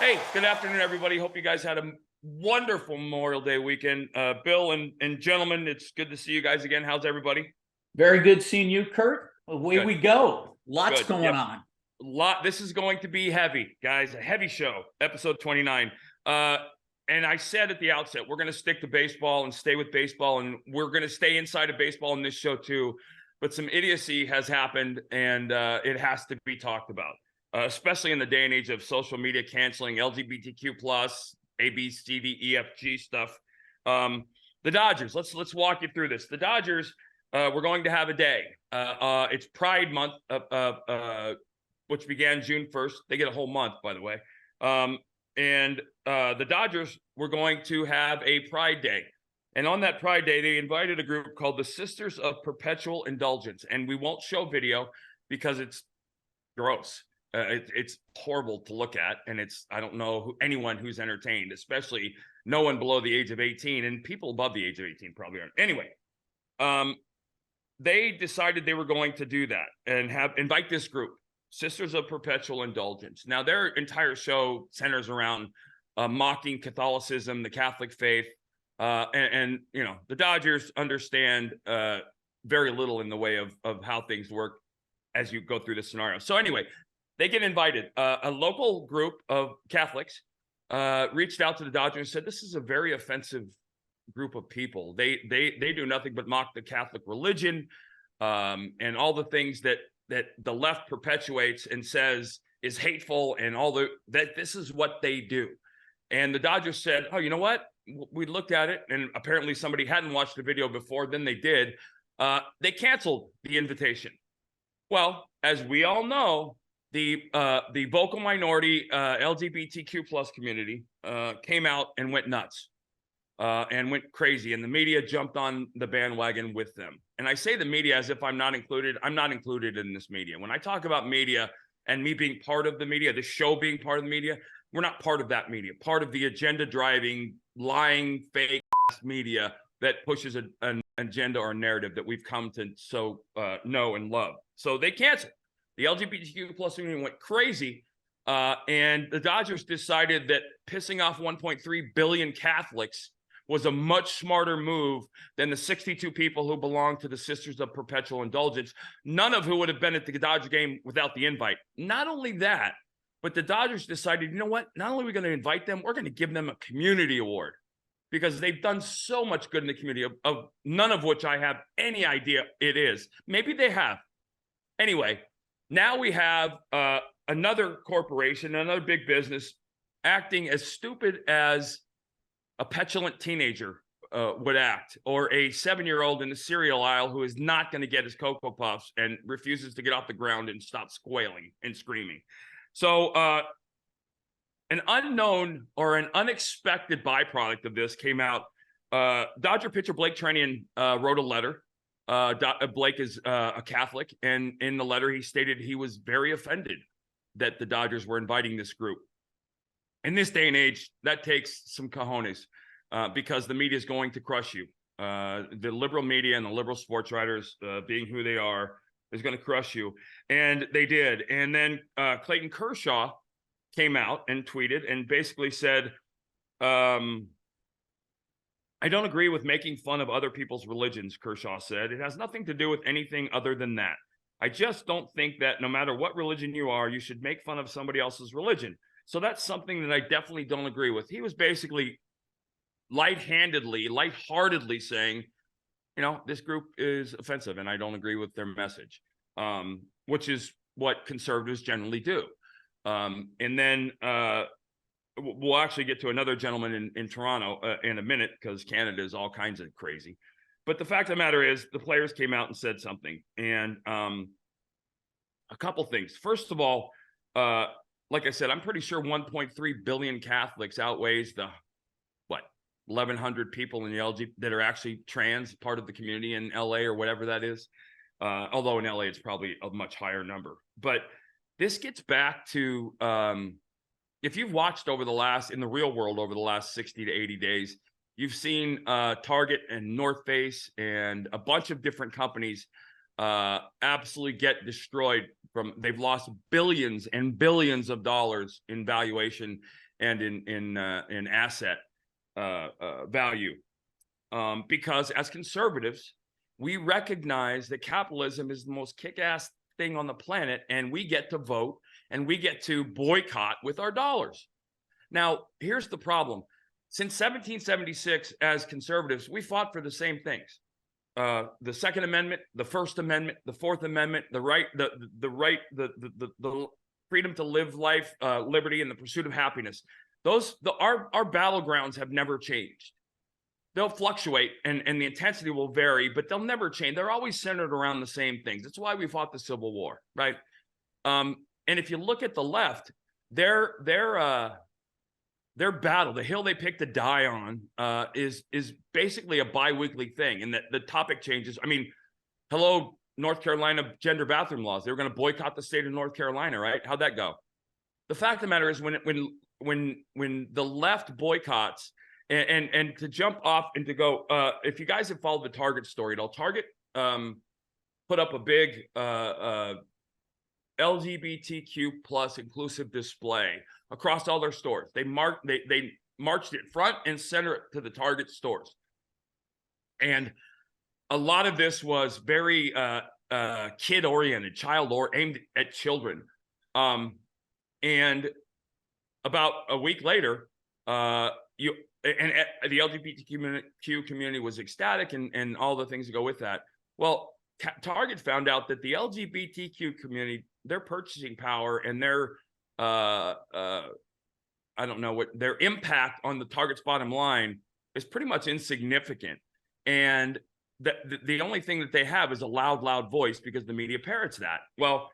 Hey, good afternoon, everybody. Hope you guys had a wonderful Memorial Day weekend. Bill and gentlemen, it's good to see you guys again. How's everybody? Very good seeing you, Curt. Away Good. we go. Lots Good. going Yep. on. This is going to be heavy, guys. A heavy show, episode 29. And I said at the outset, we're going to stick to baseball and stay with baseball, and we're going to stay inside of baseball in this show too. But some idiocy has happened, and it has to be talked about. Especially in the day and age of social media canceling LGBTQ plus A, B, C, D, E, F, G stuff. The Dodgers. Let's walk you through this. The Dodgers. We're going to have a day. It's Pride Month, which began June 1st. They get a whole month, by the way. And the Dodgers were going to have a Pride Day. And on that Pride Day, they invited a group called the Sisters of Perpetual Indulgence. And we won't show video because it's gross. It's horrible to look at, and I don't know anyone who's entertained, especially no one below the age of 18, and people above the age of 18 probably aren't. Anyway, they decided they were going to do that and invite this group, Sisters of Perpetual Indulgence. Now, their entire show centers around mocking Catholicism, the Catholic faith, and you know, the Dodgers understand very little in the way of how things work as you go through this scenario. So anyway, they get invited. A local group of Catholics reached out to the Dodgers and said, "This is a very offensive group of people. They do nothing but mock the Catholic religion and all the things that the left perpetuates and says is hateful, and that this is what they do." And the Dodgers said, "Oh, you know what? We looked at it, and apparently somebody hadn't watched the video before. Then they did. They canceled the invitation." Well, as we all know, the vocal minority LGBTQ plus community came out and went nuts and went crazy, and the media jumped on the bandwagon with them. And I say the media as if I'm not included. I'm not included in this media. When I talk about media and me being part of the media, the show being part of the media, we're not part of that media. Part of the agenda-driving, lying, fake media that pushes an agenda or narrative that we've come to so know and love. So they canceled. The LGBTQ plus community went crazy, and the Dodgers decided that pissing off 1.3 billion Catholics was a much smarter move than the 62 people who belong to the Sisters of Perpetual Indulgence, none of who would have been at the Dodger game without the invite. Not only that, but the Dodgers decided, you know what? Not only are we going to invite them, we're going to give them a community award because they've done so much good in the community, of none of which I have any idea it is. Maybe they have. Anyway, now we have another corporation, another big business, acting as stupid as a petulant teenager would act, or a 7-year-old in the cereal aisle who is not going to get his Cocoa Puffs and refuses to get off the ground and stop squealing and screaming. So an unknown or an unexpected byproduct of this came out. Dodger pitcher Blake Treinen wrote a letter. Blake is a Catholic, and in the letter he stated he was very offended that the Dodgers were inviting this group. In this day and age, that takes some cojones because the media is going to crush you. The liberal media and the liberal sports writers, being who they are, is going to crush you. And they did. And then Clayton Kershaw came out and tweeted and basically said, "I don't agree with making fun of other people's religions," Kershaw said. "It has nothing to do with anything other than that. I just don't think that no matter what religion you are, you should make fun of somebody else's religion. So that's something that I definitely don't agree with." He was basically lightheartedly saying, you know, this group is offensive and I don't agree with their message, which is what conservatives generally do. And then we'll actually get to another gentleman in Toronto in a minute because Canada is all kinds of crazy. But the fact of the matter is the players came out and said something. And a couple things. First of all, like I said, I'm pretty sure 1.3 billion Catholics outweighs the, 1,100 people in the LG that are actually trans, part of the community in LA or whatever that is. Although in LA, it's probably a much higher number. But this gets back to, if you've watched in the real world over the last 60 to 80 days, you've seen Target and North Face and a bunch of different companies absolutely get destroyed. They've lost billions and billions of dollars in valuation and in asset value. Because as conservatives, we recognize that capitalism is the most kick-ass thing on the planet, and we get to vote and we get to boycott with our dollars. Now, here's the problem. Since 1776, as conservatives, we fought for the same things. The Second Amendment, the First Amendment, the Fourth Amendment, the freedom to live life, liberty, and the pursuit of happiness. Our battlegrounds have never changed. They'll fluctuate and the intensity will vary, but they'll never change. They're always centered around the same things. That's why we fought the Civil War, right? And if you look at the left, their battle, the hill they pick to die on, is basically a bi-weekly thing, and that the topic changes. I mean, hello, North Carolina gender bathroom laws. They were going to boycott the state of North Carolina, right? How'd that go? The fact of the matter is, when the left boycotts, and to jump off and to go, if you guys have followed the Target story at all, Target put up a big LGBTQ plus inclusive display across all their stores. They marched it front and center to the Target stores. And a lot of this was very kid-oriented, aimed at children. And about a week later, the LGBTQ community was ecstatic and all the things that go with that. Well, Target found out that the LGBTQ community, their purchasing power and their I don't know what their impact on the Target's bottom line is pretty much insignificant. And the only thing that they have is a loud voice because the media parrots that. Well,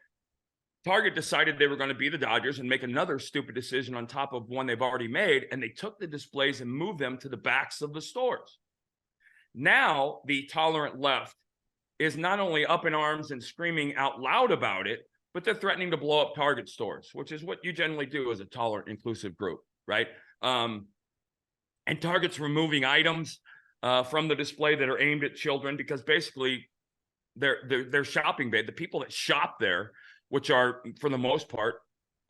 Target decided they were going to be the Dodgers and make another stupid decision on top of one they've already made, and they took the displays and moved them to the backs of the stores. Now, the tolerant left is not only up in arms and screaming out loud about it, but they're threatening to blow up Target stores, which is what you generally do as a tolerant, inclusive group, right? And Target's removing items from the display that are aimed at children because basically they're shopping bait. The people that shop there, which are, for the most part,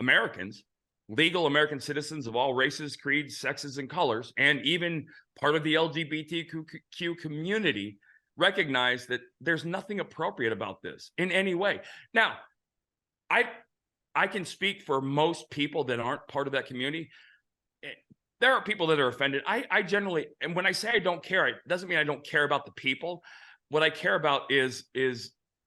Americans, legal American citizens of all races, creeds, sexes, and colors, and even part of the LGBTQ community, recognize that there's nothing appropriate about this in any way. Now, I can speak for most people that aren't part of that community. There are people that are offended. I generally, and when I say I don't care, it doesn't mean I don't care about the people. What I care about is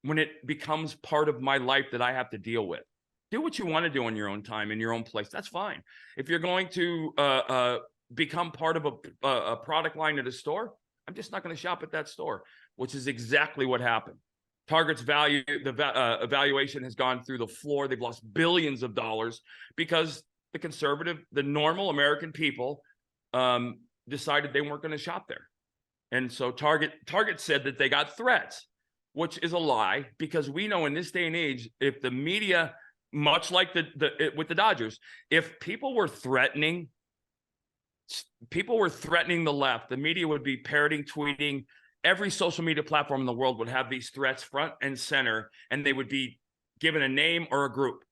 when it becomes part of my life that I have to deal with. Do what you want to do in your own time, in your own place. That's fine. If you're going to become part of a product line at a store, I'm just not going to shop at that store, which is exactly what happened. Target's evaluation has gone through the floor. They've lost billions of dollars because the normal American people decided they weren't going to shop there. And so Target said that they got threats, which is a lie, because we know in this day and age, if the media, much like with the Dodgers, if people were threatening the left, the media would be parroting, tweeting. Every social media platform in the world would have these threats front and center, and they would be given a name or a group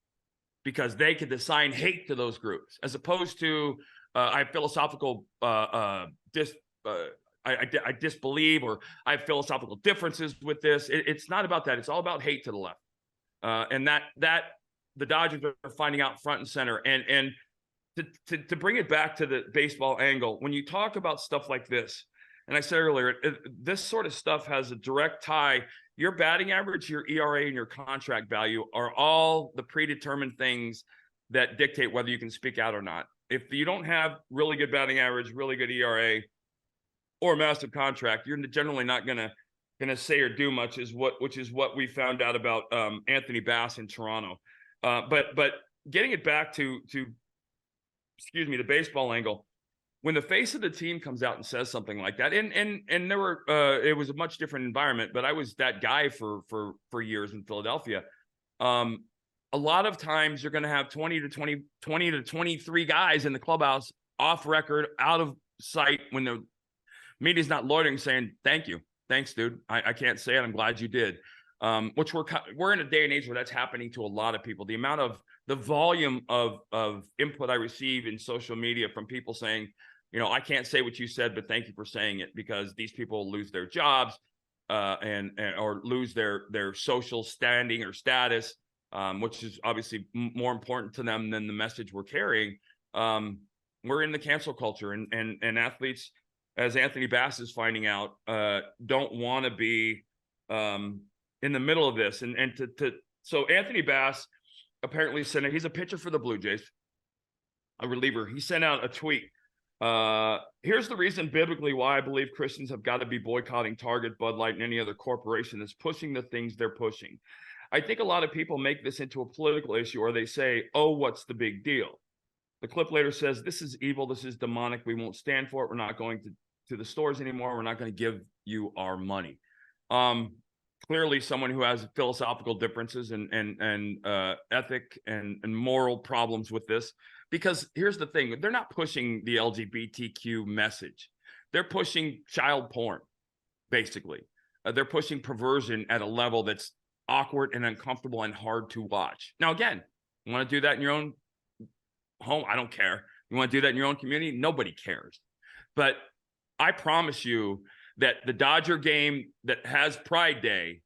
because they could assign hate to those groups, as opposed to I have philosophical I disbelieve, or I have philosophical differences with this. It's not about that. It's all about hate to the left, and that the Dodgers are finding out front and center. And to bring it back to the baseball angle, when you talk about stuff like this, and I said earlier, this sort of stuff has a direct tie. Your batting average, your ERA, and your contract value are all the predetermined things that dictate whether you can speak out or not. If you don't have really good batting average, really good ERA, or a massive contract, you're generally not gonna say or do much, which is what we found out about Anthony Bass in Toronto. But getting it back to the baseball angle, when the face of the team comes out and says something like that, and there were it was a much different environment, but I was that guy for years in Philadelphia. A lot of times you're going to have 20 to 23 guys in the clubhouse off record, out of sight, when the media's not loitering, saying, "Thank you, thanks, dude. I can't say it. I'm glad you did." Which we're in a day and age where that's happening to a lot of people. The amount of the volume of input I receive in social media from people saying, I can't say what you said, but thank you for saying it, because these people lose their jobs and or lose their social standing or status, which is obviously more important to them than the message we're carrying. We're in the cancel culture, and athletes, as Anthony Bass is finding out, don't want to be in the middle of this. So Anthony Bass apparently he's a pitcher for the Blue Jays, a reliever. He sent out a tweet. Here's the reason biblically why I believe Christians have got to be boycotting Target, Bud Light, and any other corporation that's pushing the things they're pushing. I think a lot of people make this into a political issue, or they say, oh, what's the big deal? The clip later says, this is evil. This is demonic. We won't stand for it. We're not going to the stores anymore. We're not going to give you our money. Clearly someone who has philosophical differences and ethic and moral problems with this, because here's the thing. They're not pushing the LGBTQ message. They're pushing child porn, basically. They're pushing perversion at a level that's awkward and uncomfortable and hard to watch. Now, again, you want to do that in your own home? I don't care. You want to do that in your own community? Nobody cares. But I promise you that the Dodger game that has Pride Day,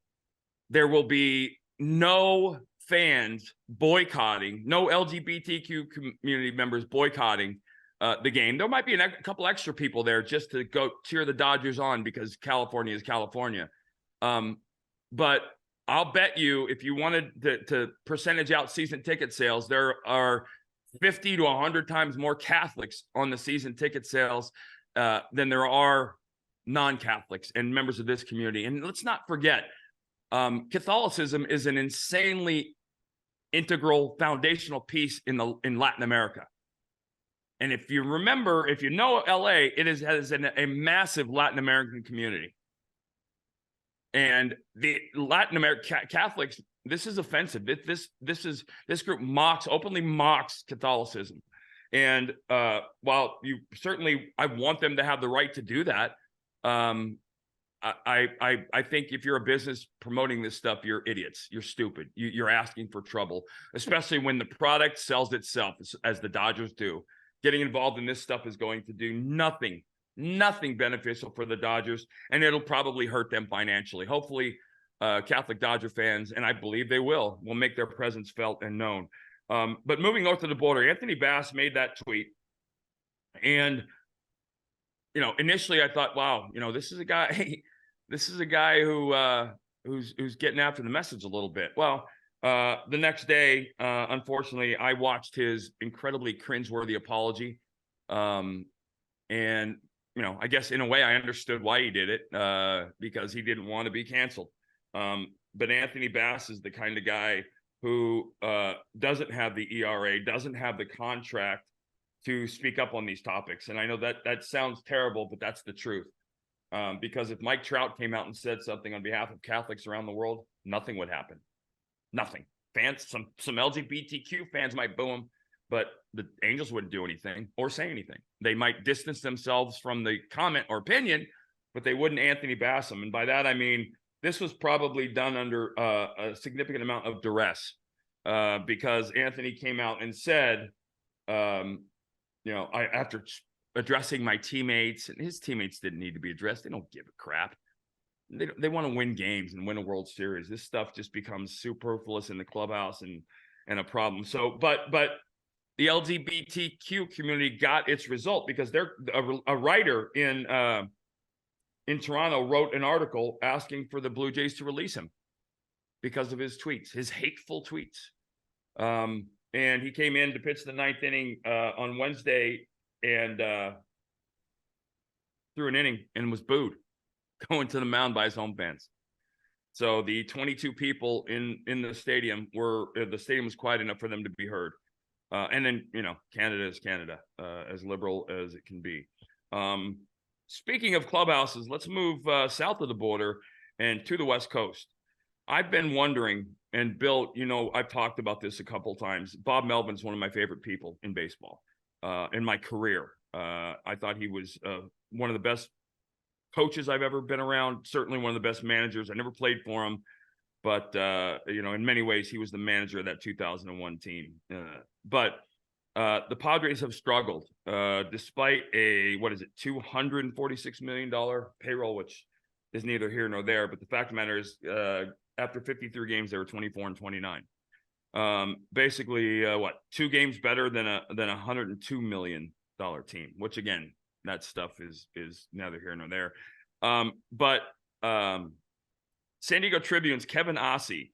there will be no fans boycotting, no LGBTQ community members boycotting the game. There might be a couple extra people there just to go cheer the Dodgers on because California is California. But I'll bet you, if you wanted to percentage out season ticket sales, there are 50 to 100 times more Catholics on the season ticket sales than there are non-Catholics and members of this community. And let's not forget, Catholicism is an insanely integral, foundational piece in Latin America. And if you remember, if you know LA, it has a massive Latin American community. And the Latin American Catholics, this is offensive. This group openly mocks Catholicism. And while I want them to have the right to do that, I think if you're a business promoting this stuff, you're idiots. You're stupid. You're asking for trouble, especially when the product sells itself, as the Dodgers do. Getting involved in this stuff is going to do nothing beneficial for the Dodgers, and it'll probably hurt them financially. Hopefully, Catholic Dodger fans, and I believe they will make their presence felt and known. But moving north of the border, Anthony Bass made that tweet, and initially I thought, wow, this is a guy who's getting after the message a little bit. Well, the next day, unfortunately, I watched his incredibly cringeworthy apology. And, I guess in a way I understood why he did it, because he didn't want to be canceled. But Anthony Bass is the kind of guy who doesn't have the ERA, doesn't have the contract to speak up on these topics. And I know that sounds terrible, but that's the truth. Because if Mike Trout came out and said something on behalf of Catholics around the world, nothing would happen. Nothing. Fans, some LGBTQ fans might boo him, but the Angels wouldn't do anything or say anything. They might distance themselves from the comment or opinion, but they wouldn't Anthony Bass him. And by that, I mean, this was probably done under a significant amount of duress, because Anthony came out and said, after addressing my teammates, and his teammates didn't need to be addressed. They don't give a crap. They want to win games and win a World Series. This stuff just becomes superfluous in the clubhouse and a problem. So, but the LGBTQ community got its result because a writer in Toronto wrote an article asking for the Blue Jays to release him because of his tweets, his hateful tweets. And he came in to pitch the ninth inning on Wednesday and threw an inning and was booed going to the mound by his home fans. So the 22 people in the stadium the stadium was quiet enough for them to be heard. And then, Canada is Canada, as liberal as it can be. Speaking of clubhouses, let's move south of the border and to the West Coast. I've been wondering, and Bill, I've talked about this a couple of times. Bob Melvin's one of my favorite people in baseball in my career. I thought he was one of the best coaches I've ever been around, certainly one of the best managers. I never played for him, but in many ways, he was the manager of that 2001 team. But the Padres have struggled despite a $246 million payroll, which is neither here nor there. But the fact of the matter is, after 53 games, they were 24-29. Basically, 2 games better than a $102 million team, which again, that stuff is neither here nor there. But San Diego Tribune's Kevin Ossie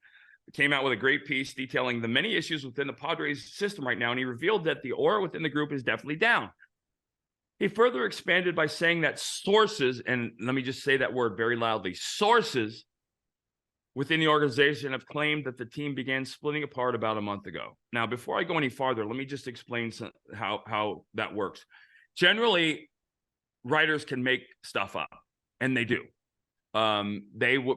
came out with a great piece detailing the many issues within the Padres system right now, and he revealed that the aura within the group is definitely down. He further expanded by saying that sources, and let me just say that word very loudly, sources within the organization have claimed that the team began splitting apart about a month ago. Now, before I go any farther, let me just explain how that works. Generally, writers can make stuff up, and they do.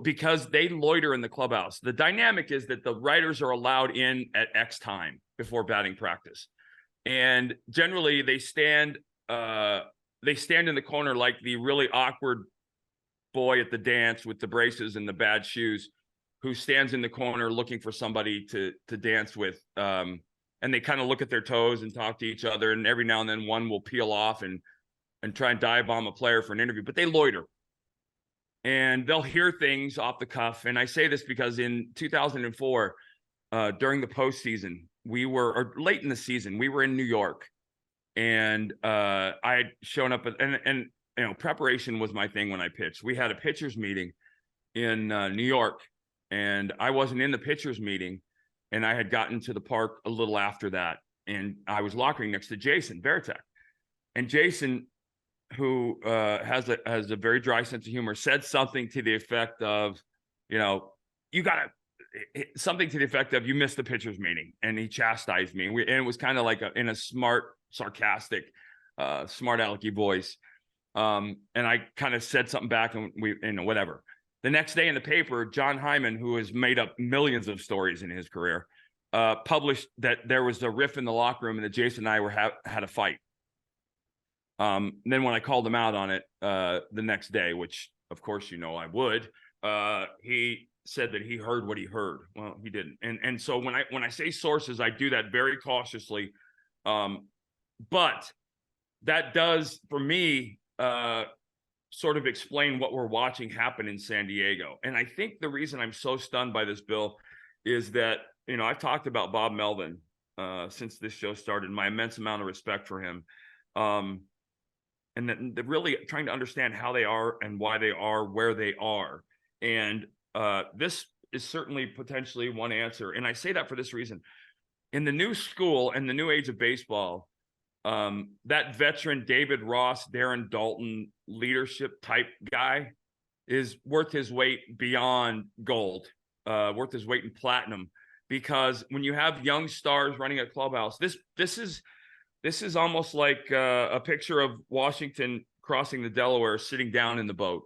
Because they loiter in the clubhouse. The dynamic is that the writers are allowed in at X time before batting practice, and generally they stand in the corner like the really awkward boy at the dance with the braces and the bad shoes, who stands in the corner looking for somebody to dance with. And they kind of look at their toes and talk to each other, and every now and then one will peel off and try and dive bomb a player for an interview, but they loiter. And they'll hear things off the cuff. And I say this because in 2004, during the postseason, or late in the season, we were in New York, and I had shown up and preparation was my thing when I pitched. We had a pitchers meeting in New York, and I wasn't in the pitchers meeting, and I had gotten to the park a little after that, and I was lockering next to Jason Veritek, and Jason, who has a very dry sense of humor, said something to the effect of, something to the effect of, you missed the pitchers meeting, and he chastised me. And it was kind of like in a smart, sarcastic, smart alecky voice. And I kind of said something back, and whatever. The next day in the paper, John Hyman, who has made up millions of stories in his career, published that there was a riff in the locker room and that Jason and I had a fight. Then when I called him out on it the next day, which of course I would, he said that he heard what he heard. Well, he didn't. And so when I say sources, I do that very cautiously. But that does, for me, sort of explain what we're watching happen in San Diego. And I think the reason I'm so stunned by this, Bill, is that, I've talked about Bob Melvin since this show started, my immense amount of respect for him. And that they're really trying to understand how they are and why they are where they are. And this is certainly potentially one answer. And I say that for this reason. In the new school and the new age of baseball, that veteran David Ross, Darren Dalton leadership type guy is worth his weight beyond gold, worth his weight in platinum. Because when you have young stars running a clubhouse, this is almost like a picture of Washington crossing the Delaware, sitting down in the boat.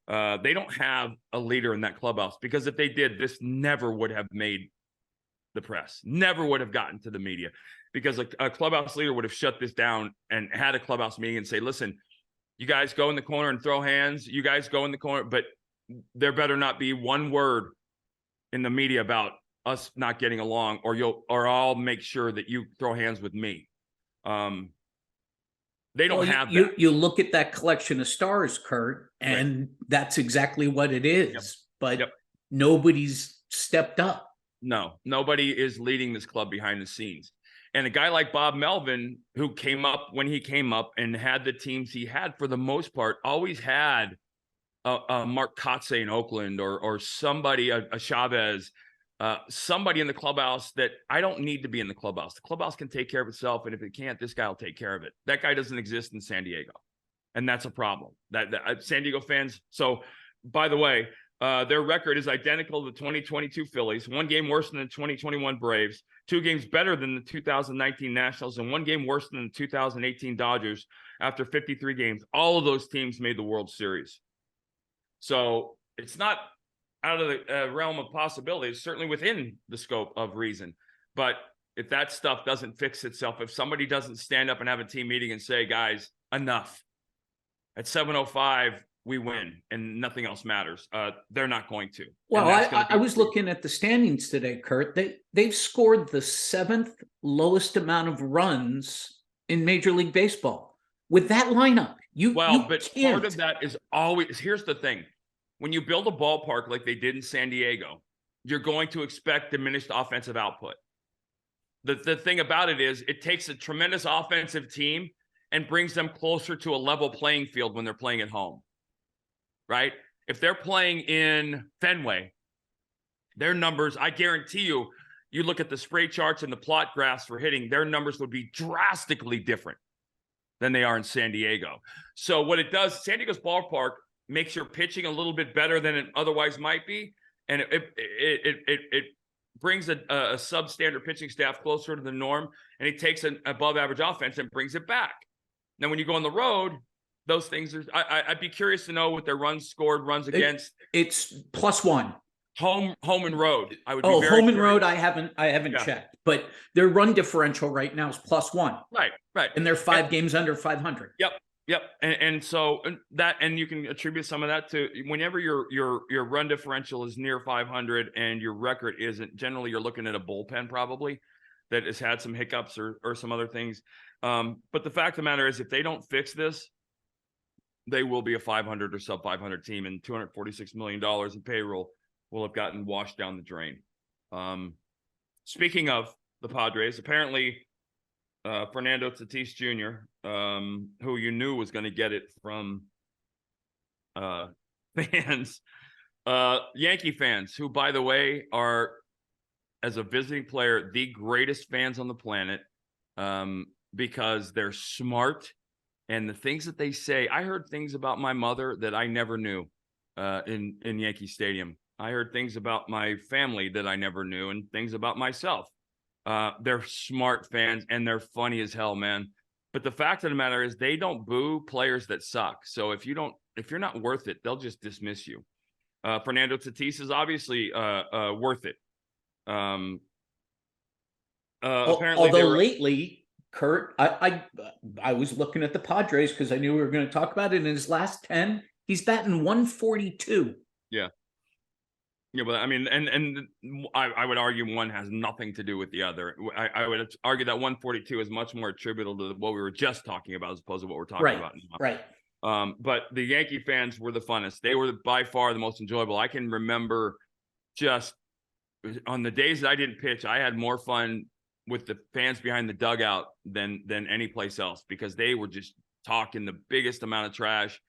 They don't have a leader in that clubhouse, because if they did, this never would have made the press, never would have gotten to the media, because a clubhouse leader would have shut this down and had a clubhouse meeting and say, listen, you guys go in the corner and throw hands. You guys go in the corner, but there better not be one word in the media about us not getting along, or I'll make sure that you throw hands with me. They don't have that. You look at that collection of stars, Curt, and that's exactly what it is. Yep. But nobody's stepped up. No, nobody is leading this club behind the scenes. And a guy like Bob Melvin, who came up when he came up and had the teams he had, for the most part, always had a Mark Kotze in Oakland, or somebody, a Chavez, somebody in the clubhouse that I don't need to be in the clubhouse. The clubhouse can take care of itself, and if it can't, this guy will take care of it. That guy doesn't exist in San Diego, and that's a problem. That San Diego fans. So, by the way, their record is identical to the 2022 Phillies, 1 game worse than the 2021 Braves, 2 games better than the 2019 Nationals, and 1 game worse than the 2018 Dodgers after 53 games. All of those teams made the World Series. So it's not out of the realm of possibility. It's certainly within the scope of reason. But if that stuff doesn't fix itself, if somebody doesn't stand up and have a team meeting and say, guys, enough. At 7:05, we win and nothing else matters. They're not going to. Well, And that's I was looking at the standings today, Curt. They've scored the 7th lowest amount of runs in Major League Baseball with that lineup. But can't. part of that is always, here's the thing. When you build a ballpark like they did in San Diego, you're going to expect diminished offensive output. The thing about it is it takes a tremendous offensive team and brings them closer to a level playing field when they're playing at home, right? If they're playing in Fenway, their numbers, I guarantee you, you look at the spray charts and the plot graphs for hitting, their numbers would be drastically different than they are in San Diego. So what it does, San Diego's ballpark makes your pitching a little bit better than it otherwise might be. And it brings a substandard pitching staff closer to the norm, and it takes an above average offense and brings it back. Now, when you go on the road, those things are, I'd be curious to know what their runs scored, runs against. It's +1. Home and road. I would be Oh, very home and curious. road, I haven't checked, but their run differential right now is +1. Right. And they're 5 games under 500. Yep. And so that, and you can attribute some of that to whenever your run differential is near 500 and your record isn't, generally you're looking at a bullpen probably that has had some hiccups or some other things. But the fact of the matter is, if they don't fix this, they will be a 500 or sub 500 team, and $246 million in payroll will have gotten washed down the drain. Speaking of the Padres, apparently Fernando Tatis Jr., who you knew was going to get it from fans, Yankee fans, who, by the way, are, as a visiting player, the greatest fans on the planet, because they're smart and the things that they say. I heard things about my mother that I never knew in Yankee Stadium. I heard things about my family that I never knew, and things about myself. They're smart fans and they're funny as hell, man. But the fact of the matter is, they don't boo players that suck. So if you're not worth it, they'll just dismiss you. Fernando Tatis is obviously worth it. Apparently, although lately, Curt, I was looking at the Padres because I knew we were going to talk about it. In his last 10, he's batting 142. Yeah, but I mean, and I would argue one has nothing to do with the other. I would argue that 142 is much more attributable to what we were just talking about as opposed to what we're talking about now. Right. But the Yankee fans were the funnest. They were by far the most enjoyable. I can remember just on the days that I didn't pitch, I had more fun with the fans behind the dugout than any place else, because they were just talking the biggest amount of trash.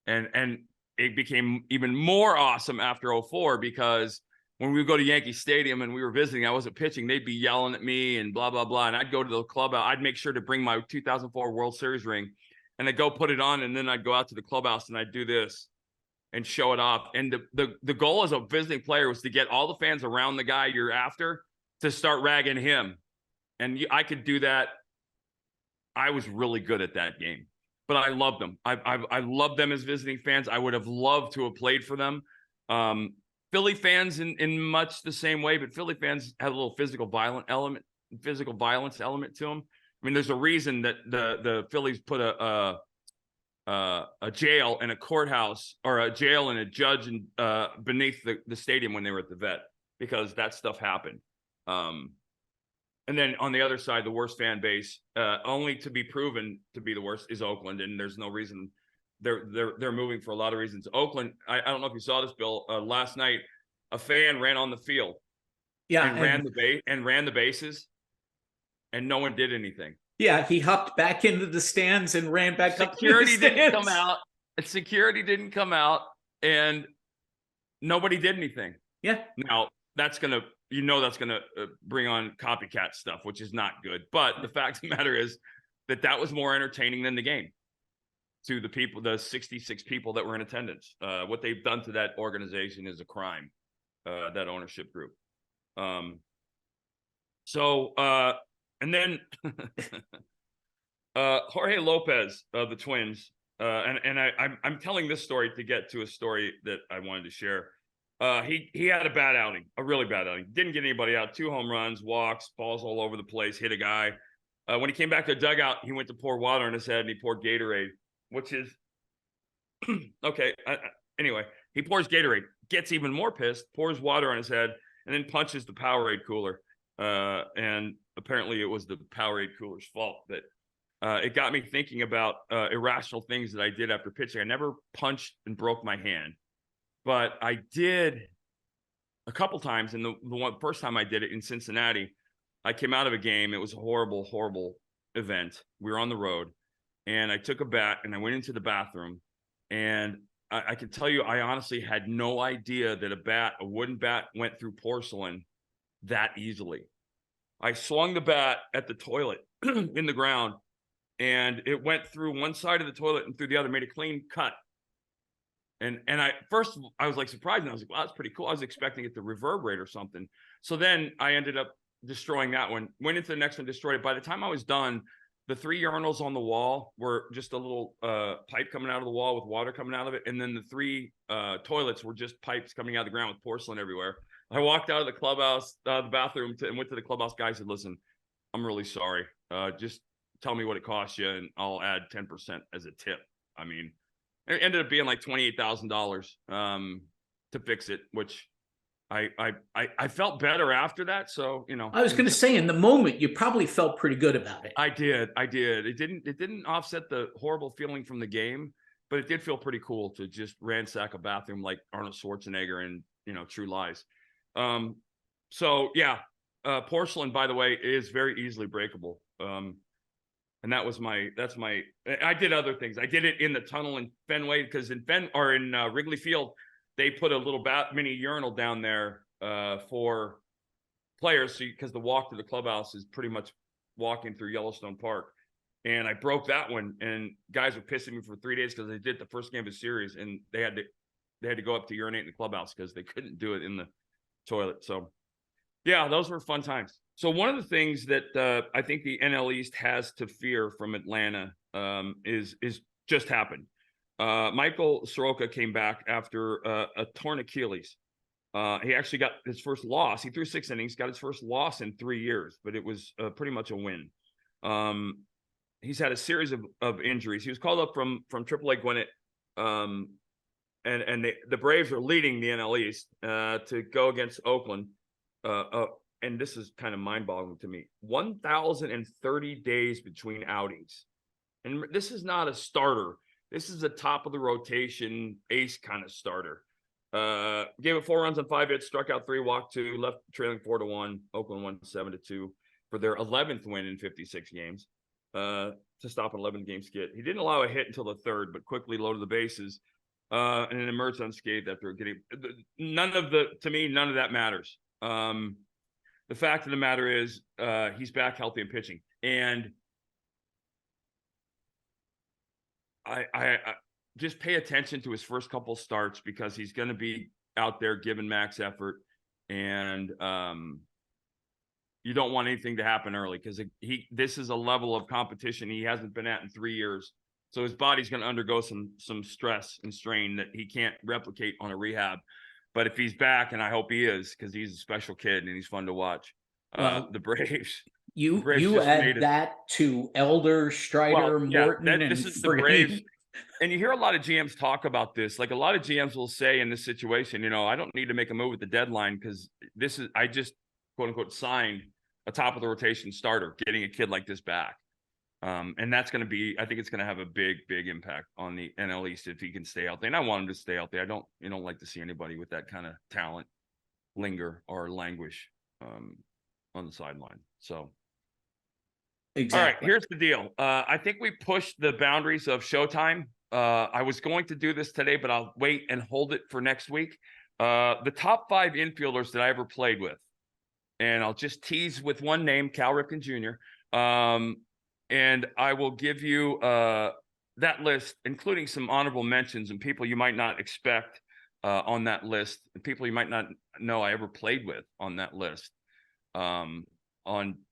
And it became even more awesome after 2004, because when we would go to Yankee Stadium and we were visiting, I wasn't pitching, they'd be yelling at me and blah, blah, blah. And I'd go to the clubhouse. I'd make sure to bring my 2004 World Series ring, and I'd go put it on. And then I'd go out to the clubhouse and I'd do this and show it off. And the goal as a visiting player was to get all the fans around the guy you're after to start ragging him. And I could do that. I was really good at that game. But I loved them. I loved them as visiting fans. I would have loved to have played for them. Philly fans in much the same way, but Philly fans have a little physical violence element to them. I mean, there's a reason that the Phillies put a jail and a courthouse, or a jail and a judge beneath the stadium when they were at the Vet, because that stuff happened. And then on the other side, the worst fan base, only to be proven to be the worst, is Oakland, and there's no reason. They're moving for a lot of reasons. Oakland, I don't know if you saw this, Bill. Last night, a fan ran on the field, and ran the bases, and no one did anything. Yeah, he hopped back into the stands and ran back up. Security didn't come out. Security didn't come out, and nobody did anything. Yeah. Now that's gonna bring on copycat stuff, which is not good. But the fact of the matter is that was more entertaining than the game to the people, the 66 people that were in attendance. What they've done to that organization is a crime, that ownership group. And then Jorge Lopez of the Twins, I'm telling this story to get to a story that I wanted to share. He had a bad outing, a really bad outing. Didn't get anybody out. 2 home runs, walks, balls all over the place, hit a guy. When he came back to the dugout, he went to pour water on his head and he poured Gatorade, which is Okay. Anyway, he pours Gatorade, gets even more pissed, pours water on his head, and then punches the Powerade cooler. And apparently it was the Powerade cooler's fault. But it got me thinking about irrational things that I did after pitching. I never punched and broke my hand, but I did a couple times. And the first time I did it in Cincinnati, I came out of a game. It was a horrible, horrible event. We were on the road, and I took a bat and I went into the bathroom, and I can tell you, I honestly had no idea that a wooden bat, went through porcelain that easily. I swung the bat at the toilet in the ground, and it went through one side of the toilet and through the other, made a clean cut. And I was like surprised, and I was like, wow, that's pretty cool. I was expecting it to reverberate or something. So then I ended up destroying that one, went into the next one, destroyed it. By the time I was done, the 3 urinals on the wall were just a little pipe coming out of the wall with water coming out of it. And then the 3 toilets were just pipes coming out of the ground with porcelain everywhere. I walked out of the clubhouse, the bathroom, and went to the clubhouse guy and said, listen, I'm really sorry. Just tell me what it costs you, and I'll add 10% as a tip. I mean, it ended up being like $28,000 to fix it, which I felt better after that. So, you know, I was going to say, in the moment, you probably felt pretty good about it. I did. It didn't offset the horrible feeling from the game, but it did feel pretty cool to just ransack a bathroom like Arnold Schwarzenegger in, you know, True Lies. So yeah, porcelain, by the way, is very easily breakable. And that's my, I did other things. I did it in the tunnel in Fenway, because in Wrigley Field, they put a little mini urinal down there for players. So, because the walk to the clubhouse is pretty much walking through Yellowstone Park. And I broke that one, and guys were pissing me for 3 days because they did the first game of the series, and they had to go up to urinate in the clubhouse because they couldn't do it in the toilet. So yeah, those were fun times. So one of the things that I think the NL East has to fear from Atlanta is just happened. Michael Soroka came back after a torn Achilles. He actually got his first loss. He threw 6 innings, got his first loss in 3 years, but it was pretty much a win. He's had a series of injuries. He was called up from AAA Gwinnett, and the Braves are leading the NL East to go against Oakland. And this is kind of mind-boggling to me. 1,030 days between outings. And this is not a starter. This is a top of the rotation ace kind of starter. Gave it 4 runs on 5 hits, struck out 3, walked 2, left trailing 4-1. Oakland won 7-2 for their 11th win in 56 games. To stop an 11-game skid. He didn't allow a hit until the 3rd, but quickly loaded the bases. And then emerged unscathed after getting none of that matters. The fact of the matter is, he's back healthy and pitching, and I just pay attention to his first couple starts, because he's going to be out there giving max effort, and you don't want anything to happen early, because this is a level of competition he hasn't been at in 3 years. So his body's going to undergo some stress and strain that he can't replicate on a rehab. But if he's back, and I hope he is, because he's a special kid and he's fun to watch. Well, the Braves. You add that to Elder, Strider, Morton, this is the Braves. And you hear a lot of GMs talk about this. Like, a lot of GMs will say in this situation, you know, I don't need to make a move at the deadline, because I just quote unquote signed a top of the rotation starter, getting a kid like this back. And that's going to be, I think it's going to have a big, big impact on the NL East if he can stay out there. And I want him to stay out there. I don't like to see anybody with that kind of talent linger or languish on the sideline. So, exactly. All right, here's the deal. I think we pushed the boundaries of Showtime. I was going to do this today, but I'll wait and hold it for next week. The top 5 infielders that I ever played with. And I'll just tease with one name, Cal Ripken Jr. And I will give you that list, including some honorable mentions and people you might not expect on that list, and people you might not know I ever played with on that list on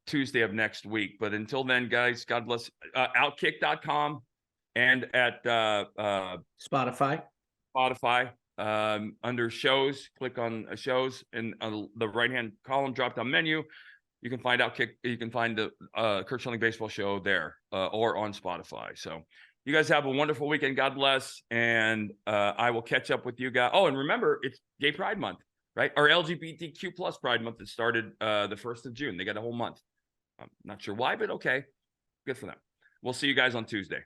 Tuesday of next week. But until then, guys, God bless. OutKick.com and at Spotify. Under shows, click on shows, and on the right-hand column, drop-down menu, you can find OutKick. You can find the Curt Schilling Baseball Show there or on Spotify. So, You guys have a wonderful weekend. God bless. And I will catch up with you guys. Oh, and remember, it's Gay Pride Month, right? Or LGBTQ plus Pride Month that started the 1st of June. They got a whole month. I'm not sure why, but okay. Good for them. We'll see you guys on Tuesday.